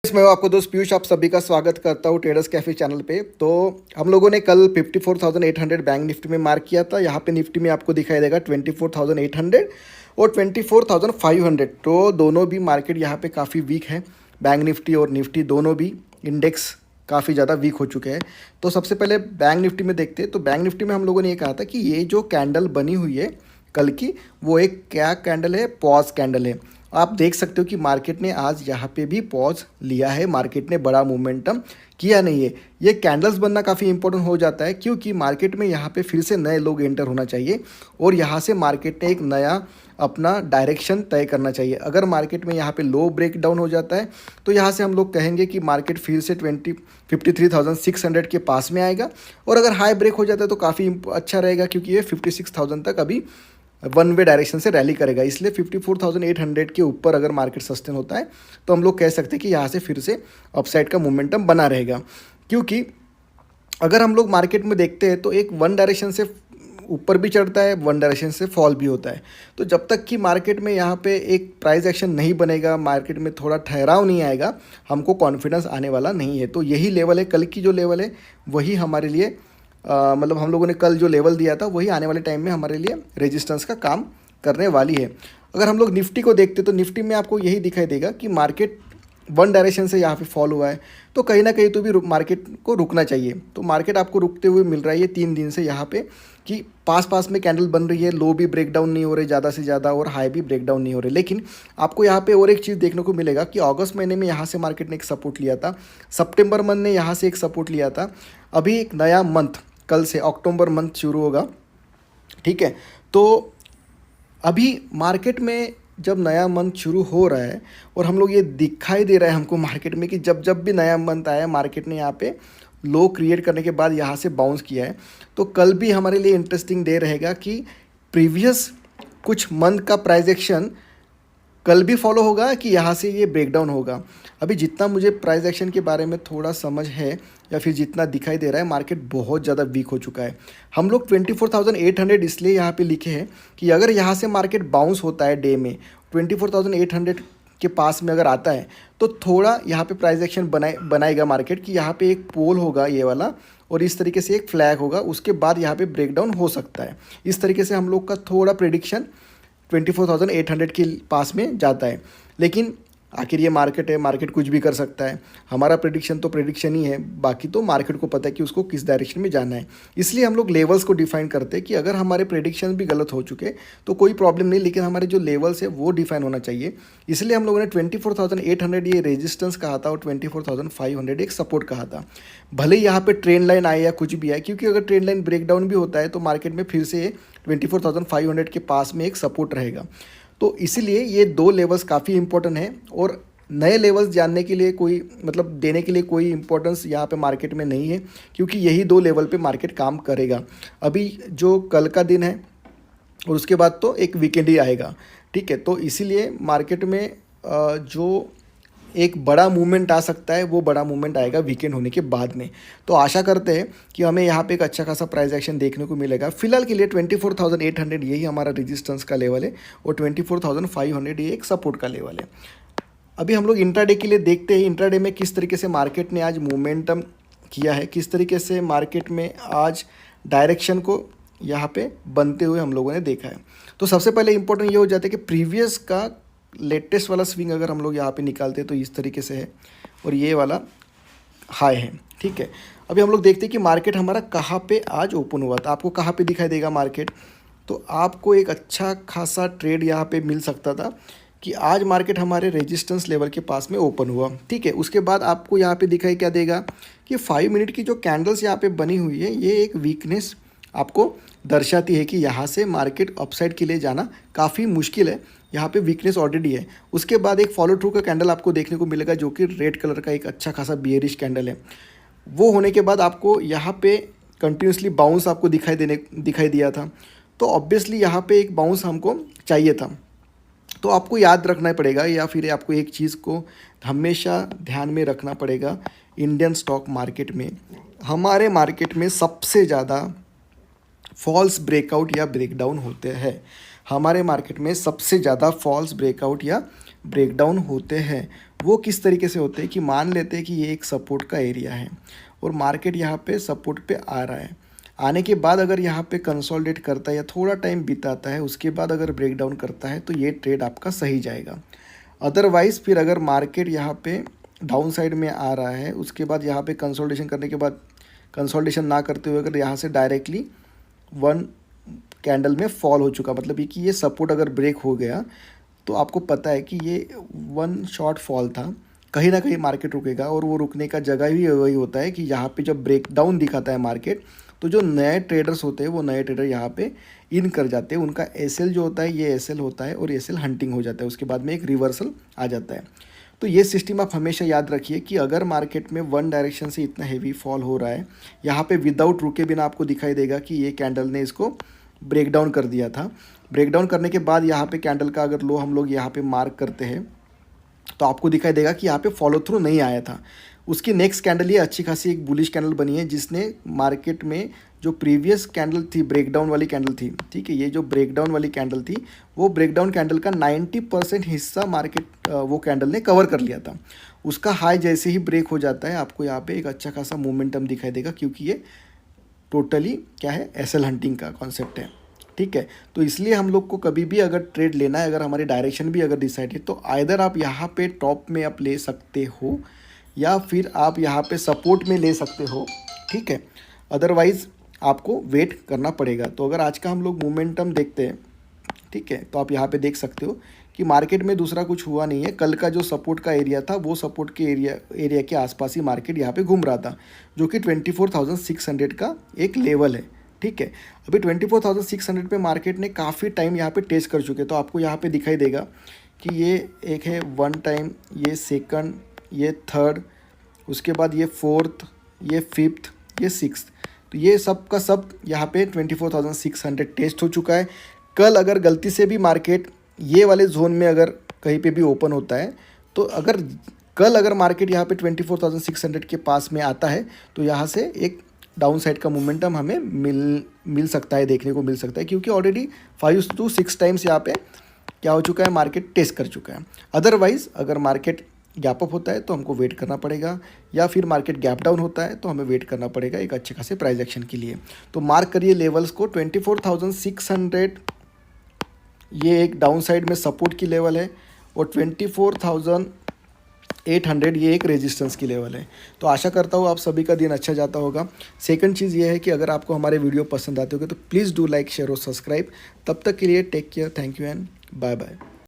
मैं हूं आपको दोस्त पीयूष, आप सभी का स्वागत करता हूं ट्रेडर्स कैफे चैनल पे। तो हम लोगों ने कल 54,800 बैंक निफ्टी में मार्क किया था। यहाँ पे निफ्टी में आपको दिखाई देगा 24,800 और 24,500। तो दोनों भी मार्केट यहाँ पे काफ़ी वीक है। बैंक निफ्टी और निफ्टी दोनों भी इंडेक्स काफ़ी ज़्यादा वीक हो चुके हैं। तो सबसे पहले बैंक निफ्टी में देखते हैं। तो बैंक निफ्टी में हम लोगों ने ये कहा था कि ये जो कैंडल बनी हुई है कल की, वो एक क्या कैंडल है, पॉज कैंडल है। आप देख सकते हो कि मार्केट ने आज यहाँ पे भी पॉज लिया है, मार्केट ने बड़ा मोमेंटम किया नहीं है। ये कैंडल्स बनना काफ़ी इंपॉर्टेंट हो जाता है, क्योंकि मार्केट में यहाँ पे फिर से नए लोग एंटर होना चाहिए और यहाँ से मार्केट ने एक नया अपना डायरेक्शन तय करना चाहिए। अगर मार्केट में यहाँ पे लो ब्रेक डाउन हो जाता है तो यहाँ से हम लोग कहेंगे कि मार्केट फिर से 53,600 के पास में आएगा। और अगर हाई ब्रेक हो जाता है तो काफ़ी अच्छा रहेगा, क्योंकि ये 56,000 तक अभी वन वे डायरेक्शन से रैली करेगा। इसलिए 54,800 के ऊपर अगर मार्केट सस्टेन होता है तो हम लोग कह सकते हैं कि यहाँ से फिर से अपसाइड का मोमेंटम बना रहेगा। क्योंकि अगर हम लोग मार्केट में देखते हैं तो एक वन डायरेक्शन से ऊपर भी चढ़ता है, वन डायरेक्शन से फॉल भी होता है। तो जब तक कि मार्केट में यहाँ पे एक प्राइस एक्शन नहीं बनेगा, मार्केट में थोड़ा ठहराव नहीं आएगा, हमको कॉन्फिडेंस आने वाला नहीं है। तो यही लेवल है, कल की जो लेवल है वही हमारे लिए मतलब हम लोगों ने कल जो लेवल दिया था वही आने वाले टाइम में हमारे लिए रेजिस्टेंस का काम करने वाली है। अगर हम लोग निफ्टी को देखते तो निफ्टी में आपको यही दिखाई देगा कि मार्केट वन डायरेक्शन से यहाँ पे फॉल हुआ है, तो कहीं ना कहीं तो भी मार्केट को रुकना चाहिए। तो मार्केट आपको रुकते हुए मिल रहा है ये 3 दिन से यहाँ पे, कि पास में कैंडल बन रही है, लो भी ब्रेक डाउन नहीं हो रहे ज़्यादा से ज़्यादा और हाई भी ब्रेक डाउन नहीं हो रहे। लेकिन आपको यहाँ पे और एक चीज़ देखने को मिलेगा कि अगस्त महीने में यहाँ से मार्केट ने एक सपोर्ट लिया था, सितंबर मंथ ने यहाँ से एक सपोर्ट लिया था। अभी एक नया मंथ कल से अक्टूबर मंथ शुरू होगा, ठीक है। तो अभी मार्केट में जब नया मंथ शुरू हो रहा है और हम लोग ये दिखाई दे रहा है हमको मार्केट में कि जब जब भी नया मंथ आया मार्केट ने यहाँ पे लो क्रिएट करने के बाद यहाँ से बाउंस किया है। तो कल भी हमारे लिए इंटरेस्टिंग डे रहेगा कि प्रीवियस कुछ मंथ का प्राइस एक्शन कल भी फॉलो होगा कि यहाँ से ये ब्रेकडाउन होगा। अभी जितना मुझे प्राइस एक्शन के बारे में थोड़ा समझ है या फिर जितना दिखाई दे रहा है, मार्केट बहुत ज़्यादा वीक हो चुका है। हम लोग 24,800 इसलिए यहाँ पे लिखे हैं कि अगर यहाँ से मार्केट बाउंस होता है डे में 24,800 के पास में अगर आता है तो थोड़ा यहाँ पे प्राइस एक्शन बनाएगा मार्केट, कि यहाँ पे एक पोल होगा ये वाला और इस तरीके से एक फ्लैग होगा, उसके बाद यहाँ पे ब्रेकडाउन हो सकता है। इस तरीके से हम लोग का थोड़ा प्रेडिक्शन 24,800 के पास में जाता है। लेकिन आखिर ये मार्केट है, मार्केट कुछ भी कर सकता है। हमारा प्रेडिक्शन तो प्रेडिक्शन ही है, बाकी तो मार्केट को पता है कि उसको किस डायरेक्शन में जाना है। इसलिए हम लोग लेवल्स को डिफाइन करते हैं कि अगर हमारे प्रेडिक्शन भी गलत हो चुके तो कोई प्रॉब्लम नहीं, लेकिन हमारे जो लेवल्स है वो डिफाइन होना चाहिए। इसलिए हम लोगों ने 24,800 ये रेजिस्टेंस कहा था और 24,500 एक सपोर्ट कहा था। भले ही यहाँ पे ट्रेंड लाइन आए या कुछ भी आए, क्योंकि अगर ट्रेंड लाइन ब्रेकडाउन भी होता है तो मार्केट में फिर से 24,500 के पास में एक सपोर्ट रहेगा। तो इसीलिए ये दो लेवल्स काफ़ी इंपॉर्टेंट है और नए लेवल्स जानने के लिए कोई मतलब देने के लिए कोई इंपॉर्टेंस यहाँ पे मार्केट में नहीं है, क्योंकि यही दो लेवल पे मार्केट काम करेगा। अभी जो कल का दिन है और उसके बाद तो एक वीकेंड ही आएगा, ठीक है। तो इसीलिए मार्केट में जो एक बड़ा मूवमेंट आ सकता है वो बड़ा मूवमेंट आएगा वीकेंड होने के बाद में। तो आशा करते हैं कि हमें यहाँ पे एक अच्छा खासा प्राइस एक्शन देखने को मिलेगा। फिलहाल के लिए 24,800 यही हमारा रेजिस्टेंस का लेवल है और 24,500 ये एक सपोर्ट का लेवल है। अभी हम लोग इंट्राडे के लिए देखते हैं इंट्राडे में किस तरीके से मार्केट ने आज मोमेंटम किया है, किस तरीके से मार्केट में आज डायरेक्शन को यहाँ पे बनते हुए हम लोगों ने देखा है। तो सबसे पहले इंपॉर्टेंट ये हो जाता है कि प्रीवियस का लेटेस्ट वाला स्विंग अगर हम लोग यहाँ पे निकालते हैं तो इस तरीके से है और ये वाला हाई है, ठीक है। अभी हम लोग देखते हैं कि मार्केट हमारा कहाँ पे आज ओपन हुआ था। आपको कहाँ पे दिखाई देगा मार्केट, तो आपको एक अच्छा खासा ट्रेड यहाँ पे मिल सकता था कि आज मार्केट हमारे रेजिस्टेंस लेवल के पास में ओपन हुआ, ठीक है। उसके बाद आपको यहाँ पे दिखाई क्या देगा कि 5 मिनट की जो कैंडल्स यहाँ पे बनी हुई है ये एक वीकनेस आपको दर्शाती है कि यहाँ से मार्केट अपसाइड के लिए जाना काफ़ी मुश्किल है, यहाँ पे वीकनेस ऑलरेडी है। उसके बाद एक फॉलो थ्रू का कैंडल आपको देखने को मिलेगा जो कि रेड कलर का एक अच्छा खासा बियरिश कैंडल है। वो होने के बाद आपको यहाँ पे कंटिन्यूसली बाउंस आपको दिखाई दिया था, तो ऑब्वियसली यहाँ पे एक बाउंस हमको चाहिए था। तो आपको याद रखना पड़ेगा या फिर आपको एक चीज़ को हमेशा ध्यान में रखना पड़ेगा, इंडियन स्टॉक मार्केट में हमारे मार्केट में सबसे ज़्यादा फॉल्स ब्रेकआउट या ब्रेकडाउन होते हैं। हमारे मार्केट में सबसे ज़्यादा फॉल्स ब्रेकआउट या ब्रेकडाउन होते हैं वो किस तरीके से होते हैं कि मान लेते हैं कि ये एक सपोर्ट का एरिया है और मार्केट यहाँ पे सपोर्ट पे आ रहा है। आने के बाद अगर यहाँ पे कंसोलिडेट करता है या थोड़ा टाइम बिताता है, उसके बाद अगर ब्रेकडाउन करता है तो ये ट्रेड आपका सही जाएगा। अदरवाइज़ फिर अगर मार्केट यहाँ पे डाउन साइड में आ रहा है, उसके बाद यहाँ पे कंसोलिडेशन करने के बाद कंसोलिडेशन ना करते हुए अगर यहाँ से डायरेक्टली वन कैंडल में फॉल हो चुका, मतलब कि ये सपोर्ट अगर ब्रेक हो गया तो आपको पता है कि ये वन शॉर्ट फॉल था, कहीं ना कहीं मार्केट रुकेगा। और वो रुकने का जगह भी वही होता है कि यहाँ पे जब ब्रेक डाउन दिखाता है मार्केट, तो जो नए ट्रेडर्स होते हैं वो नए ट्रेडर यहाँ पे इन कर जाते हैं। उनका एसएल जो होता है ये एसएल होता है और एसएल हंटिंग हो जाता है, उसके बाद में एक रिवर्सल आ जाता है। तो ये सिस्टम आप हमेशा याद रखिए कि अगर मार्केट में वन डायरेक्शन से इतना हेवी फॉल हो रहा है, यहाँ पे विदाउट रुके बिना आपको दिखाई देगा कि ये कैंडल ने इसको ब्रेक डाउन कर दिया था। ब्रेक डाउन करने के बाद यहाँ पे कैंडल का अगर लो हम लोग यहाँ पे मार्क करते हैं तो आपको दिखाई देगा कि यहाँ पे फॉलो थ्रू नहीं आया था। उसकी नेक्स्ट कैंडल ये अच्छी खासी एक बुलिश कैंडल बनी है, जिसने मार्केट में जो प्रीवियस कैंडल थी ब्रेकडाउन वाली कैंडल थी, ठीक है, ये जो ब्रेकडाउन वाली कैंडल थी वो ब्रेकडाउन कैंडल का 90% हिस्सा मार्केट वो कैंडल ने कवर कर लिया था। उसका हाई जैसे ही ब्रेक हो जाता है आपको यहाँ पे एक अच्छा खासा मोमेंटम दिखाई देगा, क्योंकि ये टोटली क्या है, एसएल हंटिंग का कॉन्सेप्ट है, ठीक है। तो इसलिए हम लोग को कभी भी अगर ट्रेड लेना है, अगर हमारी डायरेक्शन भी अगर डिसाइड है, तो आइदर आप यहाँ पे टॉप में आप ले सकते हो या फिर आप यहाँ पे सपोर्ट में ले सकते हो, ठीक है। अदरवाइज़ आपको वेट करना पड़ेगा। तो अगर आज का हम लोग मोमेंटम देखते हैं, ठीक है, तो आप यहाँ पे देख सकते हो कि मार्केट में दूसरा कुछ हुआ नहीं है। कल का जो सपोर्ट का एरिया था वो सपोर्ट के एरिया के आसपास ही मार्केट यहाँ पे घूम रहा था, जो कि 24,600 का एक लेवल है, ठीक है। अभी 24,600 पे मार्केट ने काफ़ी टाइम यहाँ पे टेस्ट कर चुके, तो आपको यहाँ पे दिखाई देगा कि ये एक है वन टाइम, ये सेकंड, ये थर्ड, उसके बाद ये फोर्थ, ये फिफ्थ, ये सिक्स्थ। तो ये सब का सब यहाँ पे 24,600 टेस्ट हो चुका है। कल अगर गलती से भी मार्केट ये वाले जोन में अगर कहीं पे भी ओपन होता है, तो अगर मार्केट यहाँ पे 24,600 के पास में आता है तो यहाँ से एक डाउन साइड का मोमेंटम हमें मिल सकता है, देखने को मिल सकता है, क्योंकि ऑलरेडी 5 to 6 टाइम्स यहाँ पे क्या हो चुका है, मार्केट टेस्ट कर चुका है। अदरवाइज़ अगर मार्केट गैप अप होता है तो हमको वेट करना पड़ेगा, या फिर मार्केट गैप डाउन होता है तो हमें वेट करना पड़ेगा एक अच्छे खासे प्राइस एक्शन के लिए। तो मार्क करिए लेवल्स को, 24,600 ये एक डाउन साइड में सपोर्ट की लेवल है और 24,800 ये एक रेजिस्टेंस की लेवल है। तो आशा करता हूँ आप सभी का दिन अच्छा जाता होगा। सेकंड चीज़ ये है कि अगर आपको हमारे वीडियो पसंद आते होंगे तो प्लीज़ डू लाइक, शेयर और सब्सक्राइब। तब तक के लिए take care, thank you and bye bye.